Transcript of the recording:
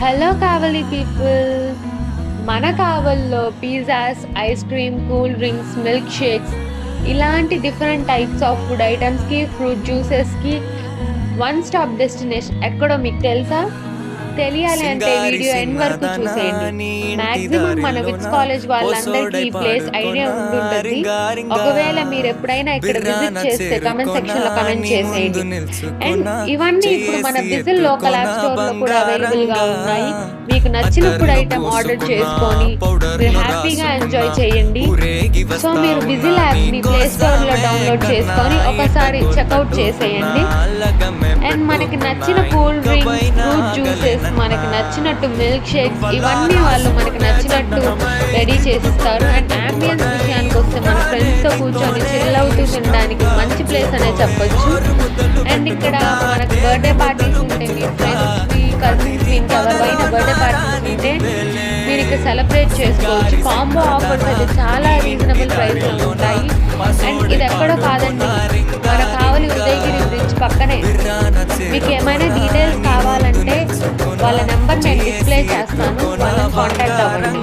Hello కావలి people, మన కావల్లో pizzas, ice cream, cool drinks, milk shakes ఇలాంటి డిఫరెంట్ టైప్స్ ఆఫ్ ఫుడ్ ఐటమ్స్కి, fruit జ్యూసెస్కి వన్ స్టాప్ డెస్టినేషన్ ఎక్కడో మీకు తెలుసా? తెలియాలి అంటే వీడియో ఎండ్ వరకు చూసేయండి. మాక్సిమం మన విట్స్ కాలేజ్ వాళ్ళందరికీ ఈ ప్లేస్ ఐడియా ఉంటుంటుంది. ఒకవేళ మీరు ఎప్పుడైనా ఇక్కడ విజిట్ చేస్తే కమెంట్ సెక్షన్ లో కమెంట్ చేసేయండి. అండ్ ఇవన్నీ ఇప్పుడు మన విజిల్ లోకల్ యాప్ స్టోర్ లో కూడా అవైలబుల్ గా ఉన్నాయి. మీకు నచ్చిన ఫుడ్ ఐటమ్ ఆర్డర్ చేసుకొని మీరు హ్యాపీగా ఎంజాయ్ చేయండి. సో మీరు విజిల్ యాప్ ని ప్లే స్టోర్ లో డౌన్లోడ్ చేసుకొని ఒకసారి చెక్అవుట్ చేసేయండి. అండ్ మనకి నచ్చిన కూల్ డ్రింక్స్, ఫ్రూట్ జ్యూసెస్, మనకి నచ్చినట్టు మిల్క్ షేక్స్ ఇవన్నీ వాళ్ళు మనకి నచ్చినట్టు రెడీ చేసిస్తారు. అండ్ అంబియన్స్ విషయానికి వస్తే మన ఫ్రెండ్స్తో కూర్చొని చిల్ అవుతూ తినడానికి మంచి ప్లేస్ అనే చెప్పొచ్చు. అండ్ ఇక్కడ మనకు బర్త్డే పార్టీస్ ఉంటే మీ ఫ్రెండ్స్కి, కజిన్స్కి, ఇంకెవరైనా బర్త్డే పార్టీస్ ఉంటే మీరు ఇక్కడ సెలబ్రేట్ చేసుకోవచ్చు. కాంబో ఆఫర్స్ అయితే చాలా రీజనబుల్ ప్రైస్లో ఉంటాయి. అండ్ ఇది ఎక్కడో కాదండి, మన కావలి ఉదయగిరి బ్రిడ్జ్ పక్కనే. మీకు ఏమైనా డీటెయిల్స్ కావాలంటే వాళ్ళ నెంబర్ నేను డిస్ప్లే చేస్తాను, వాళ్ళని కాంటాక్ట్ అవ్వండి.